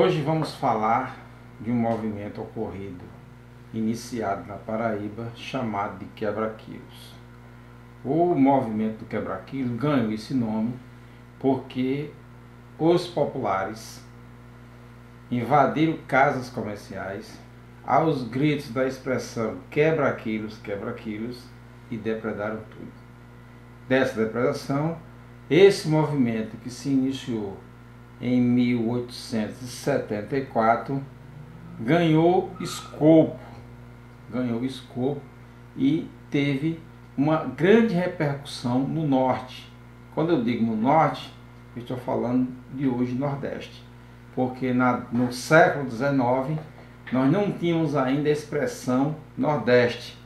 Hoje vamos falar de um movimento ocorrido, iniciado na Paraíba, chamado de quebra-quilos. O movimento do quebra-quilos ganhou esse nome porque os populares invadiram casas comerciais aos gritos da expressão quebra-quilos, quebra-quilos, e depredaram tudo. Dessa depredação, esse movimento que se iniciou em 1874 ganhou escopo e teve uma grande repercussão no norte. Quando eu digo no norte, eu estou falando de hoje Nordeste, porque no século XIX nós não tínhamos ainda a expressão Nordeste,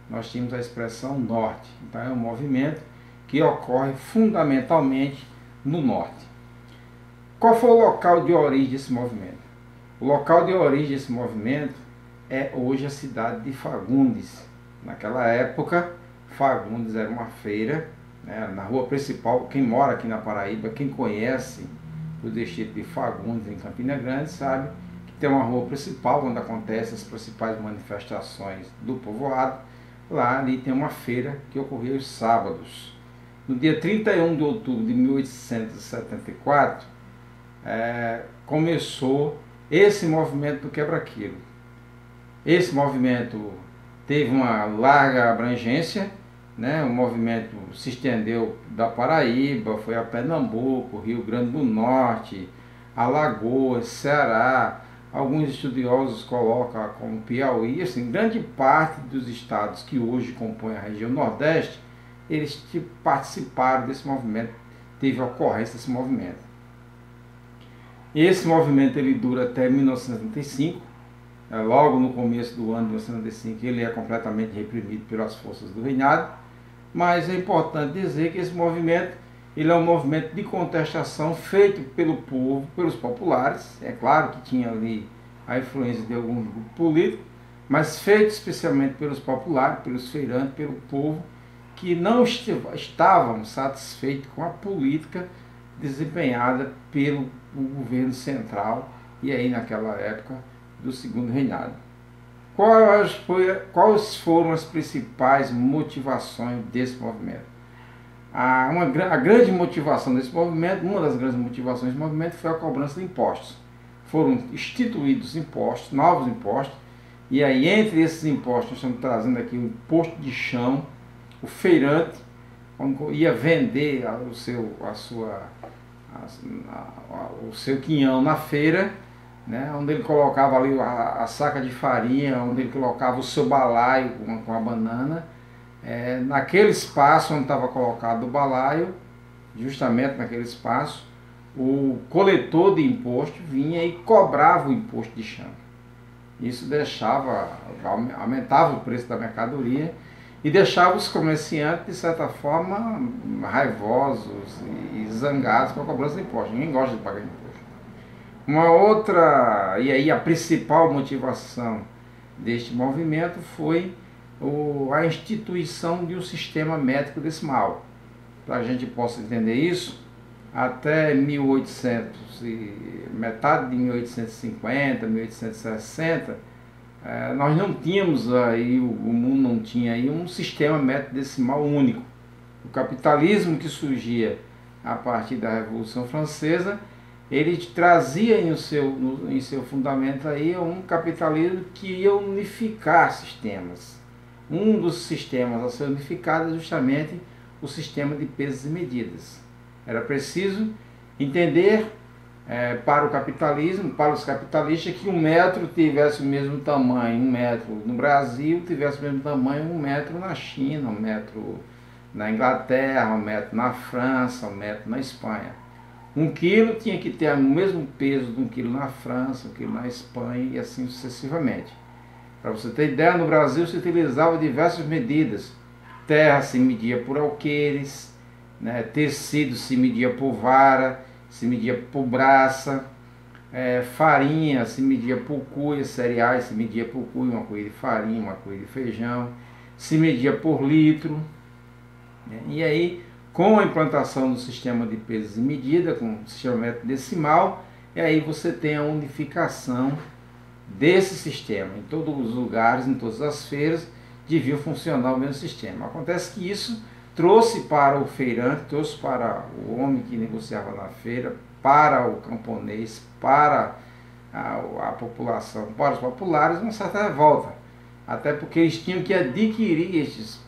nós tínhamos a expressão Norte. Então é um movimento que ocorre fundamentalmente no norte. Qual foi o local de origem desse movimento? O local de origem desse movimento é hoje a cidade de Fagundes. Naquela época, Fagundes era uma feira, né, na rua principal. Quem mora aqui na Paraíba, quem conhece o distrito de Fagundes, em Campina Grande, sabe que tem uma rua principal onde acontecem as principais manifestações do povoado. Lá ali tem uma feira que ocorria aos sábados. No dia 31 de outubro de 1874, começou esse movimento do quebra-quilo. Esse movimento teve uma larga abrangência, né? O movimento se estendeu da Paraíba, foi a Pernambuco, Rio Grande do Norte, Alagoas, Ceará. Alguns estudiosos colocam como Piauí. Assim, grande parte dos estados que hoje compõem a região Nordeste, eles participaram desse movimento, teve ocorrência desse movimento. Esse movimento ele dura até 1975, logo no começo do ano de 1975 ele é completamente reprimido pelas forças do reinado, mas é importante dizer que esse movimento ele é um movimento de contestação feito pelo povo, pelos populares. É claro que tinha ali a influência de algum grupo político, mas feito especialmente pelos populares, pelos feirantes, pelo povo, que não estavam satisfeitos com a política desempenhada pelo governo central e aí naquela época do segundo reinado. Quais foram as principais motivações desse movimento? A grande motivação desse movimento, uma das grandes motivações desse movimento foi a cobrança de impostos. Foram instituídos impostos, novos impostos, e aí entre esses impostos nós estamos trazendo aqui o imposto de chão. O feirante, quando ia vender o seu quinhão na feira, né, onde ele colocava ali a saca de farinha, onde ele colocava o seu balaio com a banana, naquele espaço onde estava colocado o balaio, justamente naquele espaço, o coletor de imposto vinha e cobrava o imposto de chão. Isso aumentava o preço da mercadoria e deixava os comerciantes, de certa forma, raivosos e zangados com a cobrança de imposto. Ninguém gosta de pagar imposto. E aí a principal motivação deste movimento foi a instituição de um sistema métrico decimal. Para a gente possa entender isso, até metade de 1850, 1860, nós não tínhamos aí, o mundo não tinha aí um sistema métrico decimal único. O capitalismo que surgia a partir da Revolução Francesa, ele trazia em seu fundamento aí um capitalismo que ia unificar sistemas. Um dos sistemas a ser unificado é justamente o sistema de pesos e medidas. Era preciso entender para o capitalismo, para os capitalistas, que um metro tivesse o mesmo tamanho, um metro no Brasil tivesse o mesmo tamanho, um metro na China, um metro na Inglaterra, um metro na França, um metro na Espanha. Um quilo tinha que ter o mesmo peso de um quilo na França, um quilo na Espanha e assim sucessivamente. Para você ter ideia, no Brasil se utilizava diversas medidas. Terra se media por alqueires, né? Tecido se media por vara, se media por braça, farinha se media por cuia, cereais se media por cuia, uma cuia de farinha, uma cuia de feijão, se media por litro, né? E aí, com a implantação do sistema de pesos e medida, com o sistema métrico decimal, e aí você tem a unificação desse sistema. Em todos os lugares, em todas as feiras, devia funcionar o mesmo sistema. Acontece que isso trouxe para o feirante, trouxe para o homem que negociava na feira, para o camponês, para a população, para os populares, uma certa revolta. Até porque eles tinham que adquirir esses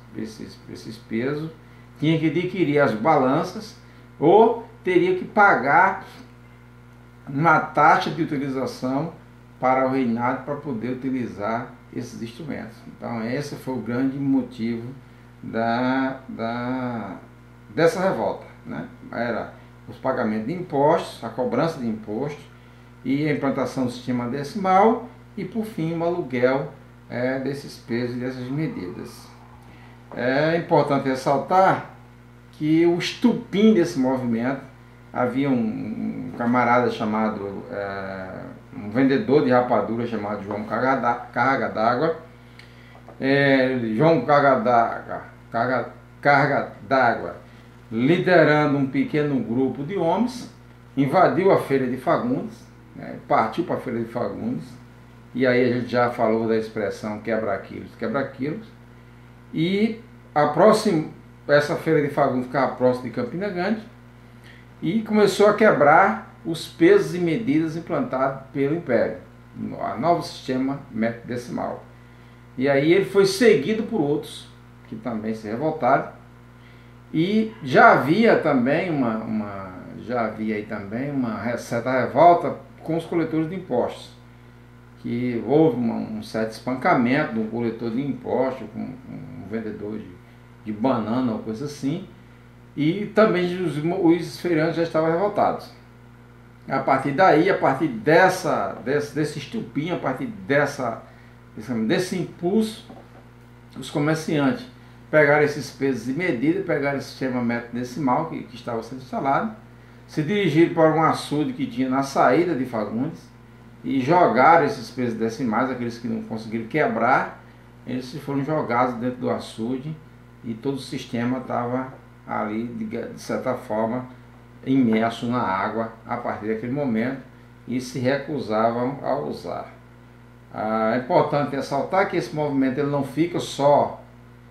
pesos, tinham que adquirir as balanças, ou teria que pagar uma taxa de utilização para o reinado para poder utilizar esses instrumentos. Então esse foi o grande motivo dessa revolta, né? Era os pagamentos de impostos, a cobrança de impostos e a implantação do sistema decimal e por fim o aluguel desses pesos e dessas medidas. É importante ressaltar que o estupim desse movimento, havia um camarada chamado, um vendedor de rapadura chamado João Carga d'Água. João Carga d'Água, liderando um pequeno grupo de homens, invadiu a feira de Fagundes, partiu para a feira de Fagundes, e aí a gente já falou da expressão quebra-quilos, quebra-quilos, e essa feira de Fagundes ficava próxima de Campina Grande, e começou a quebrar os pesos e medidas implantados pelo Império, o novo sistema métrico decimal. E aí ele foi seguido por outros que também se revoltaram, e já havia também uma certa revolta com os coletores de impostos, que houve um certo espancamento de um coletor de impostos com um vendedor de banana ou coisa assim, e também os feirantes já estavam revoltados. A partir daí, a partir desse estupim, a partir desse impulso, os comerciantes pegaram esses pesos e medidas, pegaram esse sistema métrico decimal que estava sendo instalado, se dirigiram para um açude que tinha na saída de Fagundes e jogaram esses pesos decimais, aqueles que não conseguiram quebrar, eles foram jogados dentro do açude e todo o sistema estava ali, de certa forma, imerso na água a partir daquele momento e se recusavam a usar. É importante ressaltar que esse movimento ele não fica só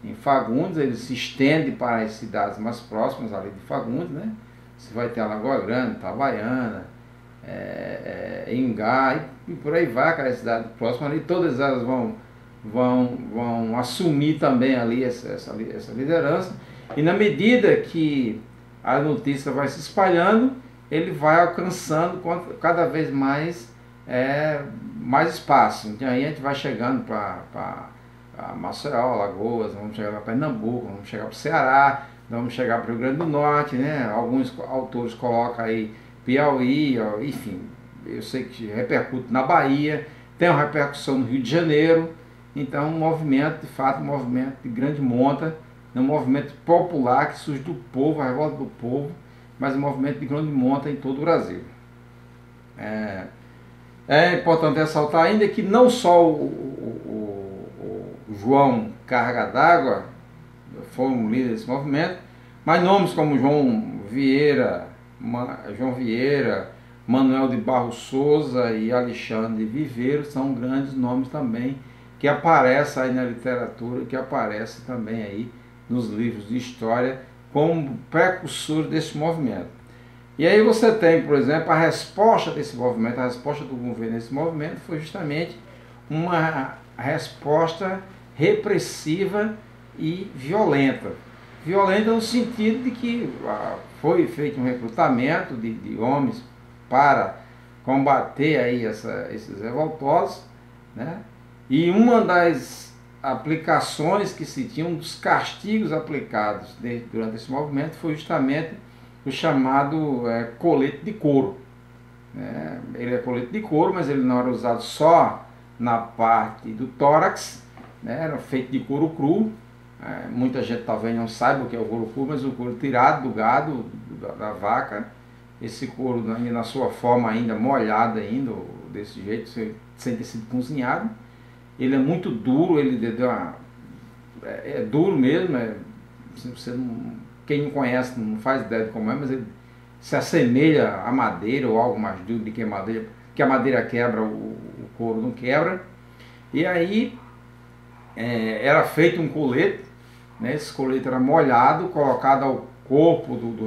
em Fagundes, ele se estende para as cidades mais próximas ali de Fagundes, né? Você vai ter a Lagoa Grande, Itabaiana, Ingá e por aí vai, aquela cidade próxima ali, todas elas vão assumir também ali essa liderança, e na medida que a notícia vai se espalhando, ele vai alcançando cada vez mais espaço. Então aí a gente vai chegando para Maceió, Alagoas, vamos chegar para Pernambuco, vamos chegar para o Ceará, vamos chegar para o Rio Grande do Norte, né? Alguns autores colocam aí Piauí, enfim, eu sei que repercute na Bahia, tem uma repercussão no Rio de Janeiro. Então um movimento, de fato, um movimento de grande monta, um movimento popular que surge do povo, a revolta do povo, mas um movimento de grande monta em todo o Brasil. É importante ressaltar ainda que não só o João Carga d'Água foi um líder desse movimento, mas nomes como João Vieira, Manuel de Barros Souza e Alexandre Viveiro são grandes nomes também que aparecem aí na literatura, que aparecem também aí nos livros de história como precursores desse movimento. E aí você tem, por exemplo, a resposta desse movimento, a resposta do governo desse movimento foi justamente uma resposta repressiva e violenta. Violenta no sentido de que foi feito um recrutamento de homens para combater aí esses revoltosos, né? E uma das aplicações que se tinham, um dos castigos aplicados durante esse movimento foi justamente o chamado colete de couro. Ele é colete de couro, mas ele não era usado só na parte do tórax, né? Era feito de couro cru. Muita gente talvez não saiba o que é o couro cru, mas o couro tirado do gado, da vaca, esse couro na sua forma ainda molhada, ainda, desse jeito, sem ter sido cozinhado. Ele é muito duro, é duro mesmo, quem não conhece não faz ideia de como é, mas se assemelha à madeira ou algo mais duro do que a madeira quebra, o couro não quebra. E aí era feito um colete, né? Esse colete era molhado, colocado ao corpo do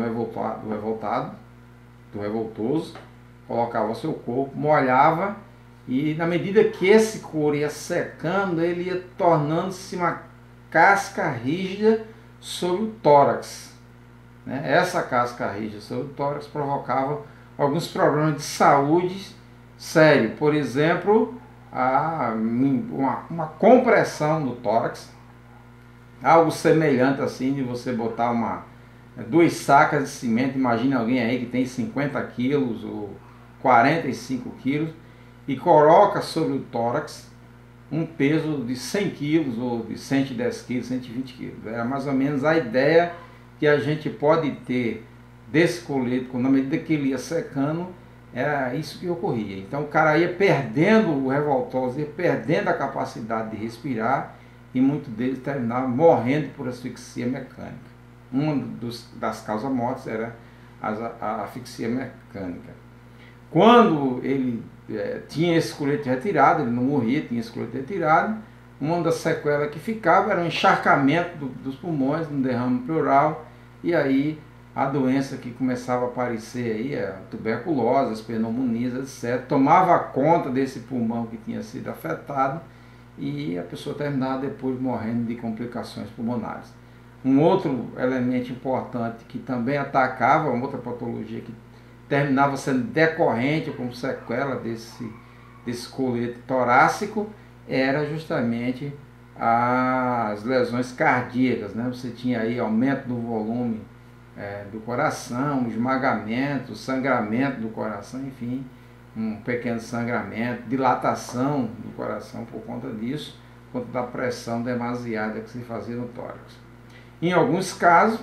revoltoso, colocava o seu corpo, molhava, e na medida que esse couro ia secando, ele ia tornando-se uma casca rígida sobre o tórax, né? Essa casca rígida sobre o tórax provocava alguns problemas de saúde sério, por exemplo, uma compressão do tórax, algo semelhante assim de você botar duas sacas de cimento. Imagina alguém aí que tem 50 quilos ou 45 quilos e coloca sobre o tórax um peso de 100 quilos ou de 110 quilos, 120 quilos. Era mais ou menos a ideia que a gente pode ter desse colete, na medida que ele ia secando, era isso que ocorria. Então o cara ia perdendo, o revoltoso ia perdendo a capacidade de respirar, e muitos deles terminavam morrendo por asfixia mecânica. Uma das causas mortes era a asfixia mecânica. Quando ele tinha esse colete retirado, ele não morria, tinha esse colete retirado, uma das sequelas que ficava era um encharcamento dos pulmões, um derrame pleural, e aí a doença que começava a aparecer aí, a tuberculose, as pneumonias, etc., tomava conta desse pulmão que tinha sido afetado, e a pessoa terminava depois morrendo de complicações pulmonares. Um outro elemento importante que também atacava, uma outra patologia que terminava sendo decorrente como sequela desse colete torácico, era justamente as lesões cardíacas, né? Você tinha aí aumento do volume do coração, esmagamento, sangramento do coração, enfim, um pequeno sangramento, dilatação do coração por conta disso, por conta da pressão demasiada que se fazia no tórax. Em alguns casos,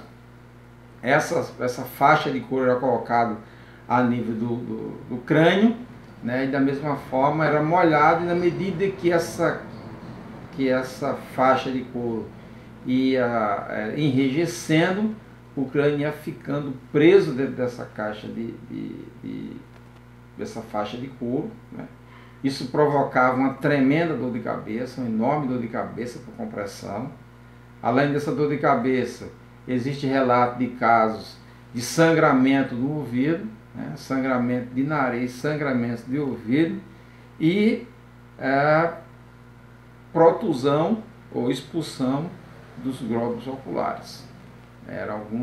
essa faixa de couro era colocada a nível do crânio, né, e da mesma forma era molhado, e na medida que essa faixa de couro ia enrijecendo, o crânio ia ficando preso dentro dessa caixa dessa faixa de couro, né? Isso provocava uma tremenda dor de cabeça, uma enorme dor de cabeça por compressão. Além dessa dor de cabeça, existe relato de casos de sangramento do ouvido, né? Sangramento de nariz, sangramento de ouvido e protusão ou expulsão dos glóbulos oculares.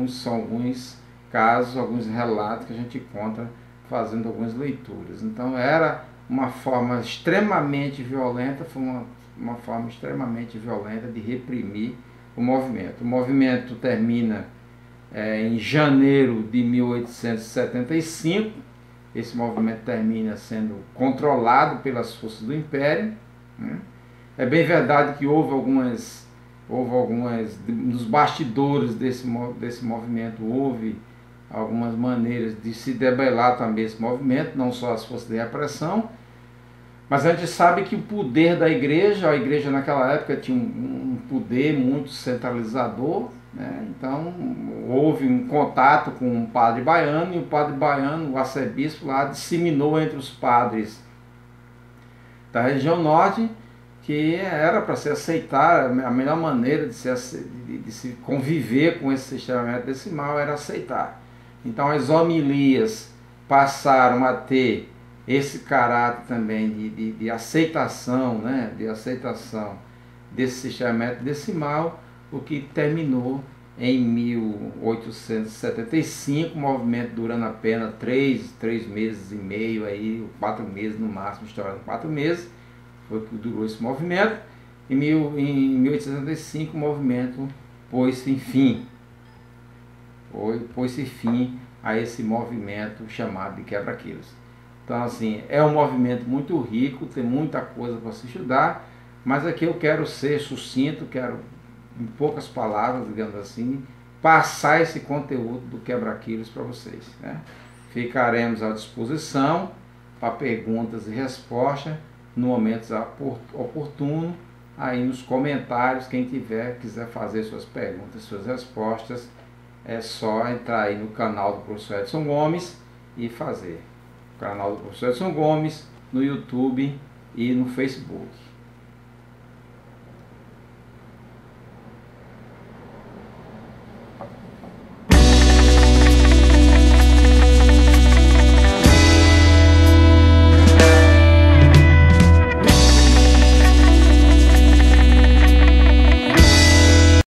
São alguns casos, alguns relatos que a gente encontra fazendo algumas leituras. Então era uma forma extremamente violenta, foi uma forma extremamente violenta de reprimir o movimento. O movimento termina em janeiro de 1875, esse movimento termina sendo controlado pelas forças do Império, né? É bem verdade que houve algumas nos bastidores desse movimento, houve algumas maneiras de se debelar também esse movimento, não só as forças de repressão, mas a gente sabe que o poder da igreja, a igreja naquela época tinha um poder muito centralizador, né? Então houve um contato com o padre baiano, e o padre baiano, o arcebispo lá, disseminou entre os padres da região norte que era para se aceitar, a melhor maneira de se conviver com esse sistema decimal era aceitar. Então as homilias passaram a ter esse caráter também de aceitação, né? De aceitação desse sistema decimal, o que terminou em 1875, o movimento durando apenas 3 meses e meio, aí, 4 meses no máximo, estourando 4 meses, foi que durou esse movimento. Em 1875 o movimento pôs-se fim a esse movimento chamado de quebra-quilos. Então assim, é um movimento muito rico, tem muita coisa para se estudar, mas aqui eu quero ser sucinto, quero em poucas palavras, digamos assim, passar esse conteúdo do quebra-quilos para vocês, né? Ficaremos à disposição para perguntas e respostas no momento oportuno, aí nos comentários, quem quiser fazer suas perguntas, suas respostas, é só entrar aí no canal do professor Edson Gomes e fazer. O canal do professor Edson Gomes no YouTube e no Facebook.